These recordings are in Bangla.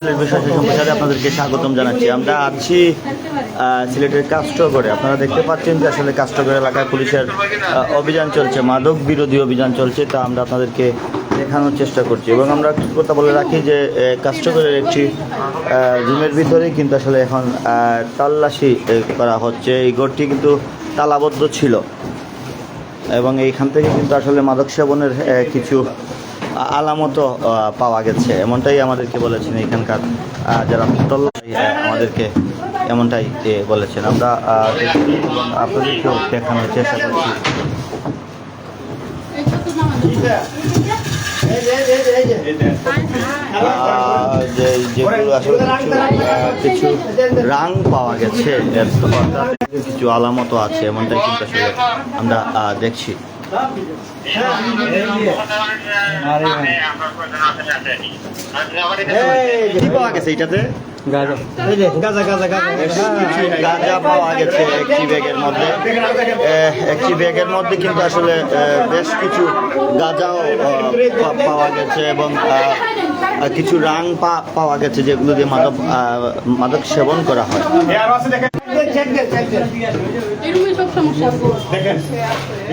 সম্প্রচারে আপনাদেরকে স্বাগতম জানাচ্ছি। আমরা আছি সিলেটের কাস্টগড়ে। আপনারা দেখতে পাচ্ছেন যে আসলে কাস্টগড় এলাকায় পুলিশের অভিযান চলছে, মাদক বিরোধী অভিযান চলছে। তা আমরা আপনাদেরকে দেখানোর চেষ্টা করছি এবং আমরা একটু কথা বলে রাখি যে কাস্টগড়ের একটি রুমের ভিতরেই কিন্তু আসলে এখন তল্লাশি করা হচ্ছে। এই ঘরটি কিন্তু তালাবদ্ধ ছিল এবং এইখান থেকে কিন্তু আসলে মাদক সেবনের কিছু আলামতও পাওয়া গেছে, এমনটাই আমাদেরকে বলেছেন এখানকার যারা তল্লাশি আমাদেরকে এমনটাই বলেছেন। আমরা আপনাদেরকেও দেখানোর চেষ্টা করছি। যেগুলো আসলে কিছু রাং পাওয়া গেছে, কিছু আলামতও আছে, এমনটাই কিন্তু আসলে আমরা দেখছি। পাওয়া গেছে এটাতে গাঁজা পাওয়া গেছে একটি ব্যাগের মধ্যে কিন্তু আসলে বেশ কিছু গাঁজাও পাওয়া গেছে এবং কিছু রাং পাওয়া গেছে যেগুলো দিয়ে মাদক সেবন করা হয়।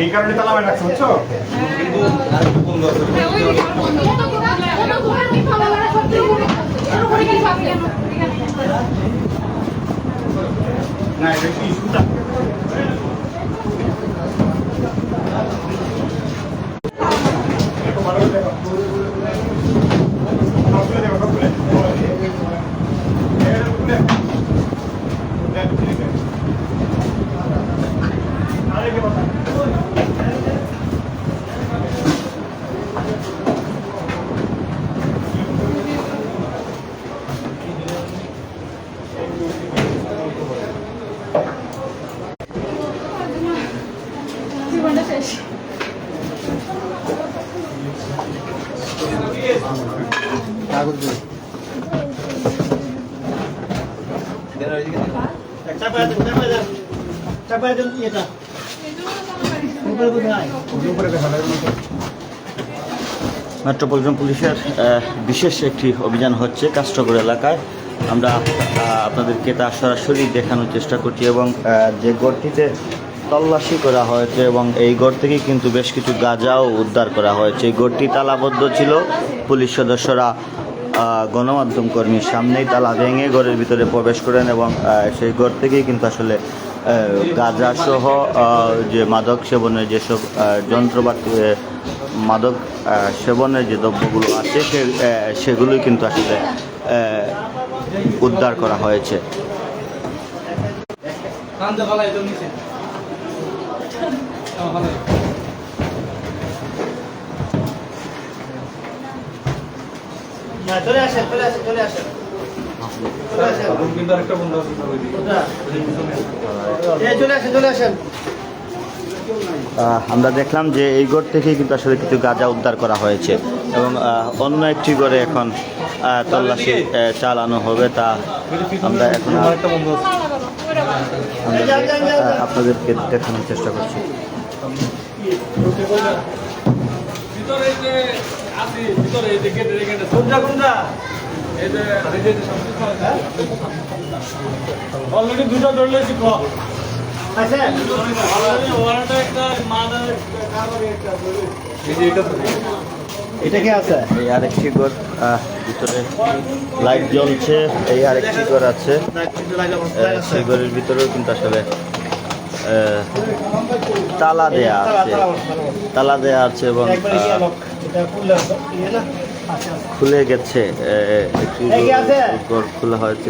এই কারণে তালা মারা রাখছে, বুঝছো? না এটা কি ইস্যুটা? মেট্রোপলিটন পুলিশের বিশেষ একটি অভিযান হচ্ছে কাস্টগড় এলাকায়। আমরা আপনাদেরকে তা সরাসরি দেখানোর চেষ্টা করছি এবং যে গড়টিতে তল্লাশি করা হয়েছে এবং এই গড় থেকে কিন্তু বেশ কিছু গাঁজাও উদ্ধার করা হয়েছে। এই গড়টি তালাবদ্ধ ছিল, পুলিশ সদস্যরা গণমাধ্যম কর্মীর সামনেই তালা ভেঙে ঘরের ভিতরে প্রবেশ করেন এবং সেই ঘর থেকেই কিন্তু আসলে গাঁজা সহ যে মাদক সেবনের যেসব যন্ত্রপাতি, মাদক সেবনের যে দ্রব্যগুলো আছে সেগুলোই কিন্তু আসলে উদ্ধার করা হয়েছে। আমরা দেখলাম যে এই ঘর থেকেই কিন্তু আসলে কিছু গাঁজা উদ্ধার করা হয়েছে এবং অন্য একটি ঘরে এখন তল্লাশি চালানো হবে। তা আমরা এখন আপনাদেরকে দেখানোর চেষ্টা করছি। অলরেডি দুটো ধরলেছি এটা কি আছে? এই আরেকটি ঘর ভিতরে লাইট জ্বলছে, এই আরেকটি ঘর আছে, সেই ঘরের ভিতরেও কিন্তু আসলে তালা দেয়া আছে এবং খুলে গেছে, একটি ঘর খোলা হয়েছে।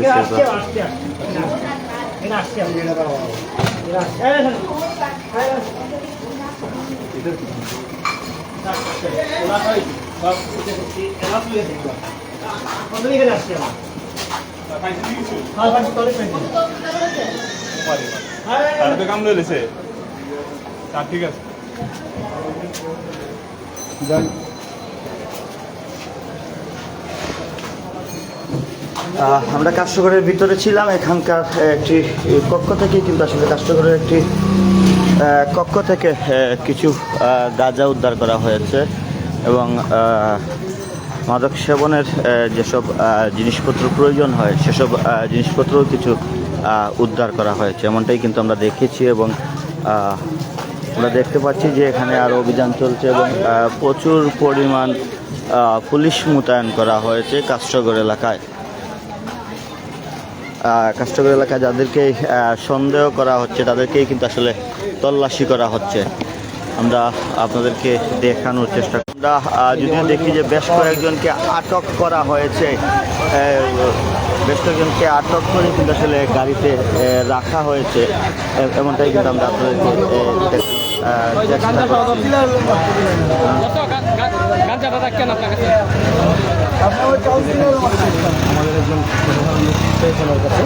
কাম লইছে, ঠিক আছে। আমরা কাস্টগড়ের ভিতরে ছিলাম। এখানকার একটি কক্ষ থেকে কিন্তু আসলে কাস্টগড়ের একটি কক্ষ থেকে কিছু গাঁজা উদ্ধার করা হয়েছে এবং মাদক সেবনের যেসব জিনিসপত্র প্রয়োজন হয় সেসব জিনিসপত্রও কিছু উদ্ধার করা হয়েছে, এমনটাই কিন্তু আমরা দেখেছি। এবং আমরা দেখতে পাচ্ছি যে এখানে আরও অভিযান চলছে এবং প্রচুর পরিমাণ পুলিশ মোতায়েন করা হয়েছে কাস্টগড় এলাকায়। কাস্টগড় এলাকায় যাদেরকে সন্দেহ করা হচ্ছে তাদেরকেই কিন্তু আসলে তল্লাশি করা হচ্ছে। আমরা আপনাদেরকে দেখানোর চেষ্টা করি। আমরা যদিও দেখি যে বেশ কয়েকজনকে আটক করা হয়েছে, বেশ কয়েকজনকে আটক করে কিন্তু আসলে গাড়িতে রাখা হয়েছে, এমনটাই কিন্তু আমরা আপনাদেরকে চেষ্টা করছি। গাঞ্জাটা রাখেন আপনার কাছে। আমাদের একজন পেছনের কাছে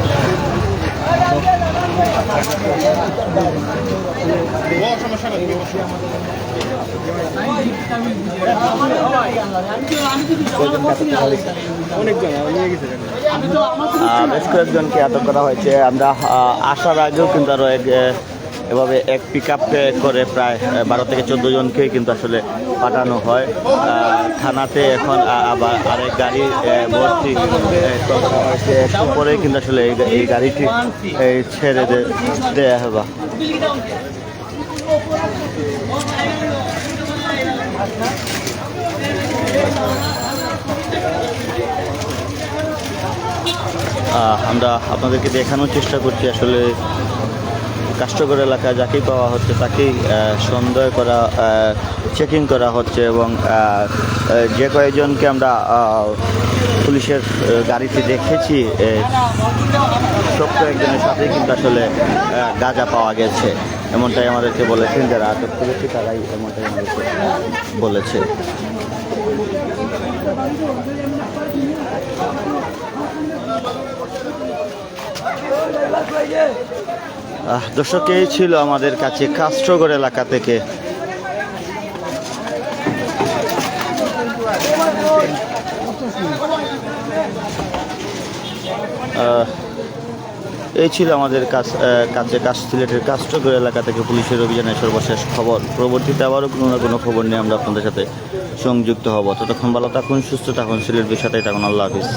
বেশ কয়েকজনকে আটক করা হয়েছে। আমরা আসার আগেও কিন্তু আরও এভাবে এক পিক আপ করে প্রায় 12 থেকে 14 জনকেই কিন্তু আসলে পাঠানো হয় থানাতে। এখন আবার আরেক গাড়ি ভর্তি করা হয়েছে, একটু পরেই কিন্তু আসলে এই গাড়িটি ছেড়ে দেওয়া হবে। আমরা আপনাদেরকে দেখানোর চেষ্টা করছি আসলে কাস্টগড় এলাকায় যাকেই পাওয়া হচ্ছে তাকেই সন্দেহ করা, চেকিং করা হচ্ছে। এবং যে কয়েকজনকে আমরা পুলিশের গাড়িতে দেখেছি সব কয়েকজনের সাথেই কিন্তু আসলে গাঁজা পাওয়া গেছে, এমনটাই আমাদেরকে বলেছেন যারা আটক করেছে, তারাই এমনটাই আমাদেরকে বলেছে। দর্শক, এই ছিল আমাদের কাছে কাস্টগড় এলাকা থেকে। এই ছিল আমাদের কাছে সিলেটের কাস্টগড় এলাকা থেকে পুলিশের অভিযানের সর্বশেষ খবর। পরবর্তীতে আবারও কোনো না কোনো খবর নিয়ে আমরা আপনাদের সাথে সংযুক্ত হব। ততক্ষণ ভালো থাকুন, সুস্থ থাকুন, সিলেটের সাথেই থাকুন। আল্লাহ হাফিজ।